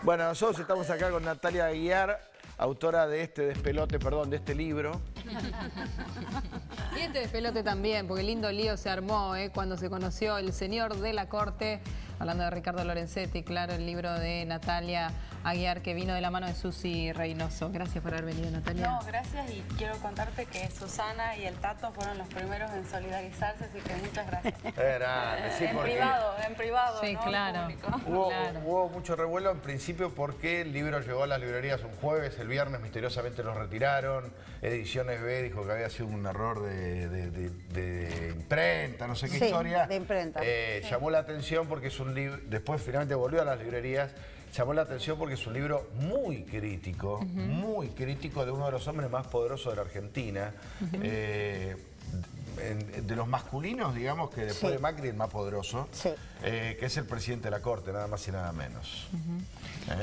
Bueno, nosotros estamos acá con Natalia Aguiar, autora de este de este libro. Y este despelote también, porque lindo lío se armó cuando se conoció el señor de la corte, hablando de Ricardo Lorenzetti, claro, el libro de Natalia Aguiar, que vino de la mano de Susi Reynoso. Gracias por haber venido, Natalia. No, gracias, y quiero contarte que Susana y el Tato fueron los primeros en solidarizarse, así que muchas gracias. Sí, En privado, sí, ¿no? claro. Hubo mucho revuelo en principio porque el libro llegó a las librerías un jueves, el viernes misteriosamente lo retiraron, Ediciones B dijo que había sido un error de imprenta, no sé qué historia. De imprenta. Llamó la atención porque es un libro, después finalmente volvió a las librerías, llamó la atención porque es un libro muy crítico de uno de los hombres más poderosos de la Argentina. De los masculinos, digamos, que después de Macri el más poderoso, que es el presidente de la Corte, nada más y nada menos.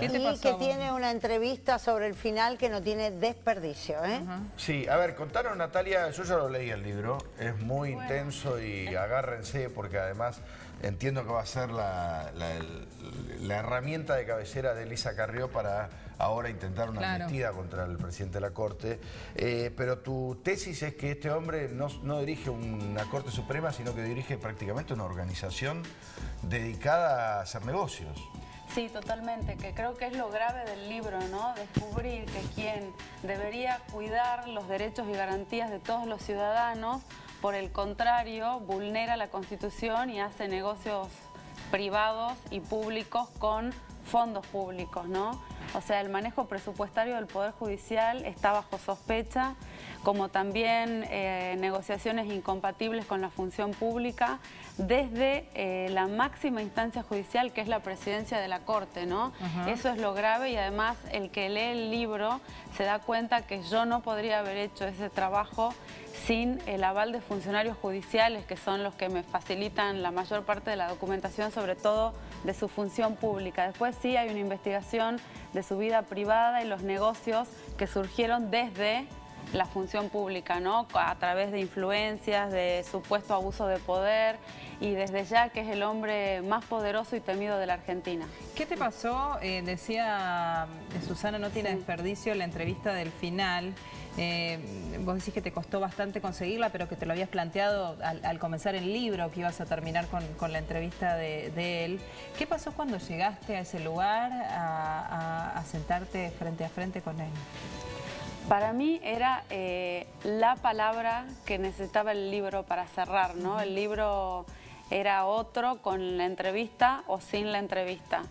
¿Qué te Y pasó? que tiene una entrevista sobre el final que no tiene desperdicio, ¿eh? Sí, a ver, contaron, Natalia, yo ya lo leí el libro, es muy intenso y agárrense porque además entiendo que va a ser la herramienta de cabecera de Elisa Carrió para ahora intentar una amnistía contra el presidente de la Corte. Pero tu tesis es que este hombre no dirige una Corte Suprema, sino que dirige prácticamente una organización dedicada a hacer negocios. Sí, totalmente, que creo que es lo grave del libro, ¿no? Descubrir que quien debería cuidar los derechos y garantías de todos los ciudadanos, por el contrario, vulnera la Constitución y hace negocios privados y públicos con fondos públicos, ¿no? O sea, el manejo presupuestario del Poder Judicial está bajo sospecha, como también negociaciones incompatibles con la función pública desde la máxima instancia judicial, que es la presidencia de la Corte, ¿no? Eso es lo grave, y además el que lee el libro se da cuenta que yo no podría haber hecho ese trabajo sin el aval de funcionarios judiciales, que son los que me facilitan la mayor parte de la documentación, sobre todo de su función pública. Después sí hay una investigación de su vida privada y los negocios que surgieron desde la función pública, ¿no? A través de influencias, de supuesto abuso de poder, y desde ya que es el hombre más poderoso y temido de la Argentina. ¿Qué te pasó? Decía Susana, no tiene desperdicio, la entrevista del final. Vos decís que te costó bastante conseguirla, pero que te lo habías planteado al comenzar el libro, que ibas a terminar con la entrevista de él. ¿Qué pasó cuando llegaste a ese lugar a sentarte frente a frente con él? Para mí era la palabra que necesitaba el libro para cerrar, ¿no? El libro era otro con la entrevista o sin la entrevista.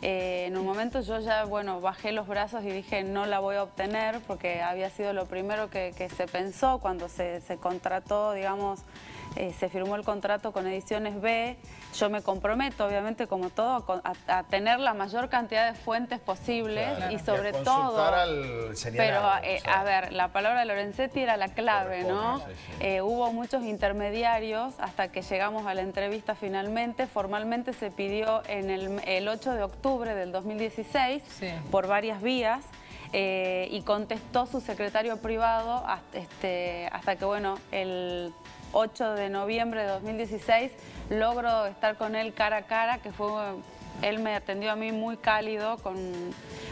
En un momento yo ya, bueno, bajé los brazos y dije no la voy a obtener, porque había sido lo primero que se pensó cuando se contrató, digamos, se firmó el contrato con Ediciones B. Yo me comprometo, obviamente, como todo, a tener la mayor cantidad de fuentes posibles, y sobre todo... Al señalado, pero, a ver, la palabra de Lorenzetti era la clave, ¿no? Hubo muchos intermediarios hasta que llegamos a la entrevista finalmente. Formalmente se pidió en el 8 de octubre del 2016, por varias vías. Y contestó su secretario privado hasta que, bueno, el 8 de noviembre de 2016 logro estar con él cara a cara, que él me atendió a mí muy cálido,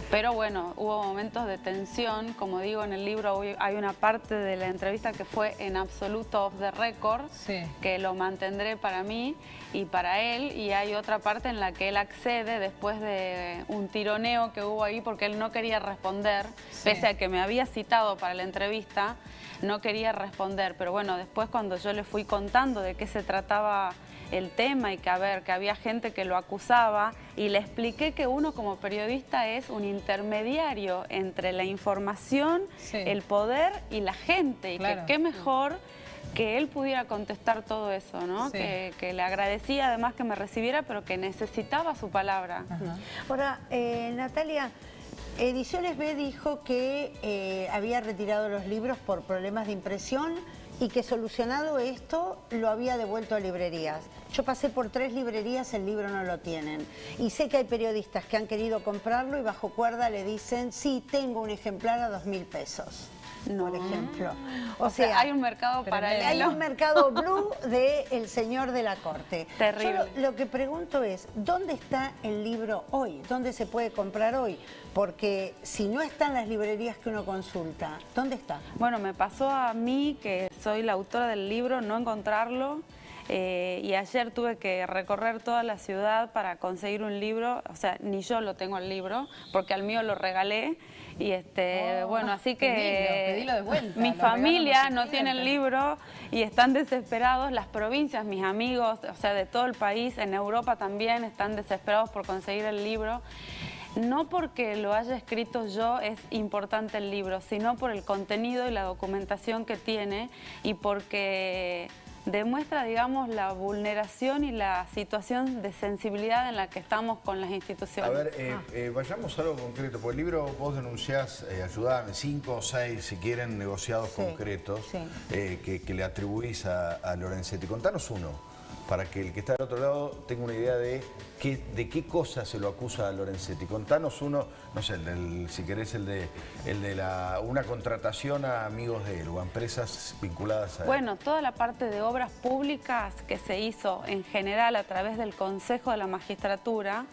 pero bueno, hubo momentos de tensión. Como digo en el libro, hay una parte de la entrevista que fue en absoluto off the record, que lo mantendré para mí y para él, y hay otra parte en la que él accede después de un tironeo que hubo ahí, porque él no quería responder, pese a que me había citado para la entrevista, no quería responder. Pero bueno, después cuando yo le fui contando de qué se trataba el tema y que había gente que lo acusaba, y le expliqué que uno como periodista es un intermediario entre la información, el poder y la gente, y que qué mejor que él pudiera contestar todo eso, ¿no? Que le agradecía además que me recibiera, pero que necesitaba su palabra. Ahora, Natalia, Ediciones B dijo que había retirado los libros por problemas de impresión y que solucionado esto lo había devuelto a librerías. Yo pasé por 3 librerías, el libro no lo tienen. Y sé que hay periodistas que han querido comprarlo y bajo cuerda le dicen, sí, tengo un ejemplar a 2.000 pesos. por ejemplo. O sea, hay un mercado paralelo. Hay un mercado blue del señor de la corte. Terrible. Yo lo que pregunto es, ¿dónde está el libro hoy? ¿Dónde se puede comprar hoy? Porque si no está en las librerías que uno consulta, ¿dónde está? Bueno, me pasó a mí, que soy la autora del libro, no encontrarlo. Y ayer tuve que recorrer toda la ciudad para conseguir un libro. O sea, ni yo lo tengo el libro, porque al mío lo regalé. Y bueno, así que pedilo de vuelta, mi lo familia regalan a no los tiene el clientes. libro y están desesperados. Las provincias, mis amigos, o sea, de todo el país, en Europa también, están desesperados por conseguir el libro. No porque lo haya escrito yo es importante el libro, sino por el contenido y la documentación que tiene y porque demuestra, digamos, la vulneración y la situación de sensibilidad en la que estamos con las instituciones. A ver, vayamos a algo concreto, porque el libro vos denunciás, ayudame, 5 o 6, si quieren, negociados concretos que le atribuís a Lorenzetti. Contanos uno, para que el que está del otro lado tenga una idea de qué cosa se lo acusa a Lorenzetti. Contanos uno, no sé, si querés el de una contratación a amigos de él o a empresas vinculadas a él. Bueno, toda la parte de obras públicas que se hizo en general a través del Consejo de la Magistratura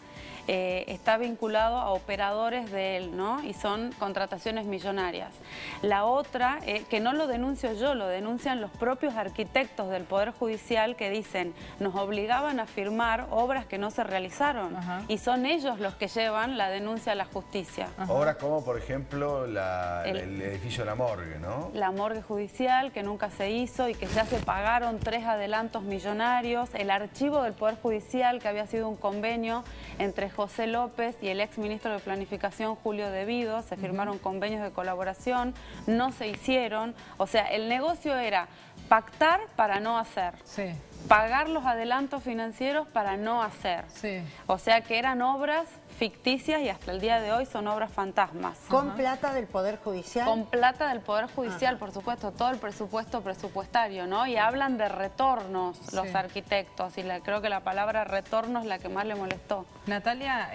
está vinculado a operadores de él, ¿no? Y son contrataciones millonarias. La otra, que no lo denuncio yo, lo denuncian los propios arquitectos del Poder Judicial que dicen, nos obligaban a firmar obras que no se realizaron. Y son ellos los que llevan la denuncia a la justicia. Obras como, por ejemplo, el edificio de la morgue, ¿no? La morgue judicial, que nunca se hizo y que ya se pagaron 3 adelantos millonarios. El archivo del Poder Judicial, que había sido un convenio entre José López y el ex ministro de Planificación, Julio Devido. Se firmaron convenios de colaboración, no se hicieron. O sea, el negocio era pactar para no hacer. Sí. Pagar los adelantos financieros para no hacer. Sí. O sea que eran obras ficticias y hasta el día de hoy son obras fantasmas. ¿Con plata del Poder Judicial? Con plata del Poder Judicial, por supuesto, todo el presupuesto presupuestario, ¿no? Y hablan de retornos los arquitectos y creo que la palabra retorno es la que más le molestó. Natalia,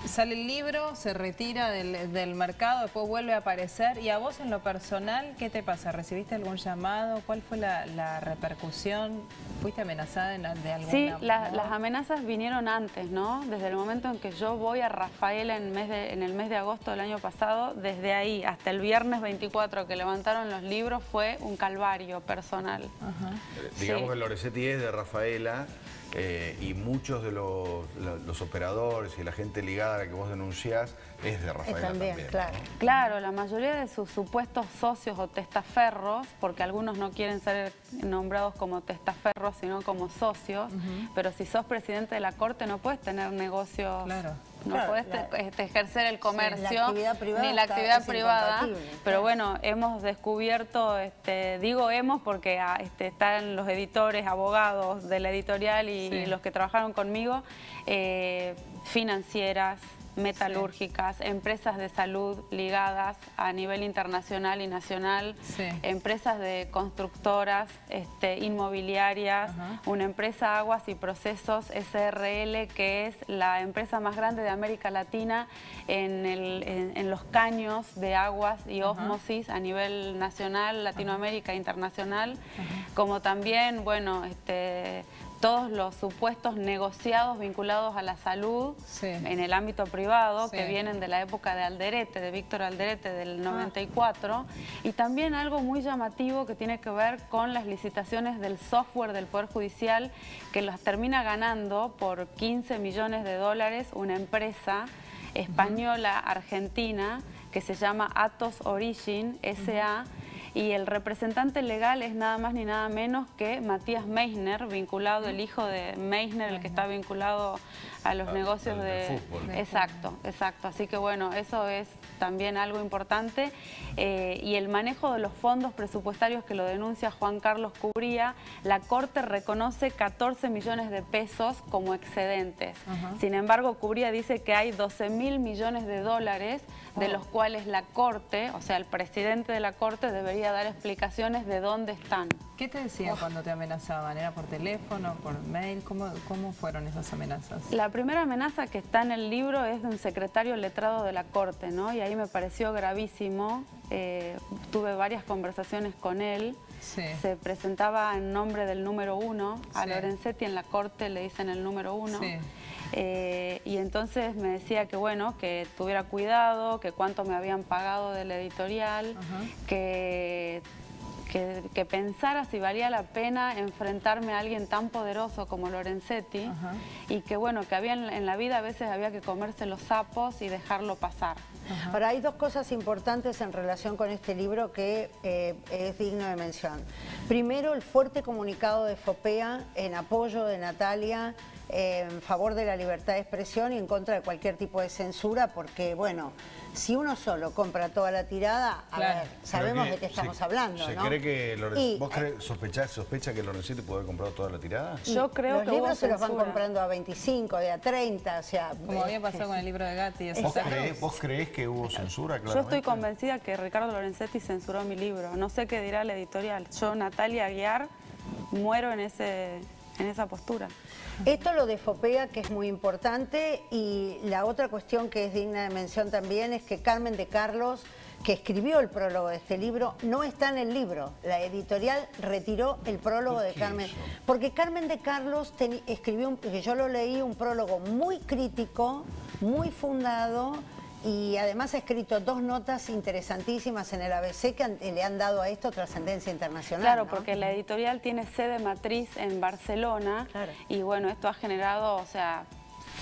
sale el libro, se retira del mercado, después vuelve a aparecer. ¿Y a vos en lo personal qué te pasa? ¿Recibiste algún llamado? ¿Cuál fue la repercusión? ¿Fuiste amenazada de alguna Sí, manera? las amenazas vinieron antes, ¿no? Desde el momento en que yo voy a Rafaela en el mes de agosto del año pasado, desde ahí hasta el viernes 24 que levantaron los libros fue un calvario personal. Digamos que Lorenzetti es de Rafaela. Y muchos de los operadores y la gente ligada a la que vos denunciás es de Rafaela también, claro. ¿no? Claro, la mayoría de sus supuestos socios o testaferros, porque algunos no quieren ser nombrados como testaferros, sino como socios, pero si sos presidente de la Corte no puedes tener negocios, no puedes ejercer el comercio, ni la actividad privada, pero bueno, hemos descubierto, digo hemos porque están los editores, abogados de la editorial y los que trabajaron conmigo, financieras, metalúrgicas, empresas de salud ligadas a nivel internacional y nacional, empresas de constructoras, inmobiliarias, una empresa Aguas y Procesos SRL, que es la empresa más grande de América Latina en los caños de aguas y ósmosis a nivel nacional, Latinoamérica e internacional, como también, bueno, todos los supuestos negociados vinculados a la salud en el ámbito privado que vienen de la época de Alderete, de Víctor Alderete del 94 y también algo muy llamativo que tiene que ver con las licitaciones del software del Poder Judicial que las termina ganando por 15 millones de dólares una empresa española argentina que se llama Atos Origin S.A. Y el representante legal es nada más ni nada menos que Matías Meissner, vinculado, el hijo de Meissner, el que está vinculado a los negocios del fútbol. Exacto, exacto. Así que bueno, eso es también algo importante. Y el manejo de los fondos presupuestarios que lo denuncia Juan Carlos Cubría, la Corte reconoce 14 millones de pesos como excedentes. Sin embargo, Cubría dice que hay 12.000 millones de dólares de los cuales la Corte, o sea, el presidente de la Corte debería dar explicaciones de dónde están. ¿Qué te decían cuando te amenazaban? ¿Era por teléfono, por mail? ¿Cómo fueron esas amenazas? La primera amenaza que está en el libro es de un secretario letrado de la Corte, ¿no? Y ahí me pareció gravísimo. Tuve varias conversaciones con él. Sí. Se presentaba en nombre del número 1. A Sí. Lorenzetti en la corte le dicen el número 1. Sí. Y entonces me decía que bueno, que tuviera cuidado, que cuánto me habían pagado del editorial, que pensara si valía la pena enfrentarme a alguien tan poderoso como Lorenzetti, y que bueno, que había en la vida a veces había que comerse los sapos y dejarlo pasar. Ahora, hay dos cosas importantes en relación con este libro que es digno de mención. Primero, el fuerte comunicado de FOPEA en apoyo de Natalia, en favor de la libertad de expresión y en contra de cualquier tipo de censura, porque, bueno, si uno solo compra toda la tirada, a ver, sabemos de qué estamos hablando, ¿Se ¿no? cree que ¿Vos sospecha que Lorenzetti puede haber comprado toda la tirada? Yo creo los que libros hubo se los van censura. comprando a 25, de a 30, o sea... Como había pasado con el libro de Gatti. ¿Vos creés que hubo censura, Yo claramente? estoy convencida que Ricardo Lorenzetti censuró mi libro. No sé qué dirá la editorial. Yo, Natalia Aguiar, muero en esa postura. Esto lo de FOPEA, que es muy importante, y la otra cuestión que es digna de mención también es que Carmen de Carlos, que escribió el prólogo de este libro, no está en el libro. La editorial retiró el prólogo de Carmen. Porque Carmen de Carlos escribió, que yo lo leí, un prólogo muy crítico, muy fundado, y además ha escrito 2 notas interesantísimas en el ABC que le han dado a esto trascendencia internacional. Claro, ¿no? porque la editorial tiene sede matriz en Barcelona. Claro. Y bueno, esto ha generado, o sea,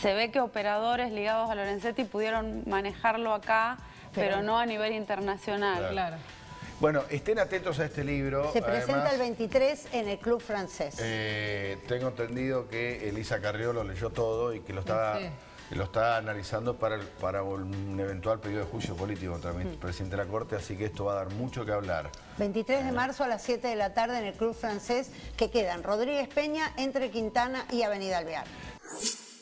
se ve que operadores ligados a Lorenzetti pudieron manejarlo acá, pero no a nivel internacional. Claro. Bueno, estén atentos a este libro. Se presenta Además, el 23 en el Club Francés. tengo entendido que Elisa Carrió lo leyó todo y que lo está analizando para un eventual pedido de juicio político contra el presidente de la Corte, así que esto va a dar mucho que hablar. 23 de marzo a las 7 de la tarde en el Club Francés, que queda en Rodríguez Peña, entre Quintana y Avenida Alvear.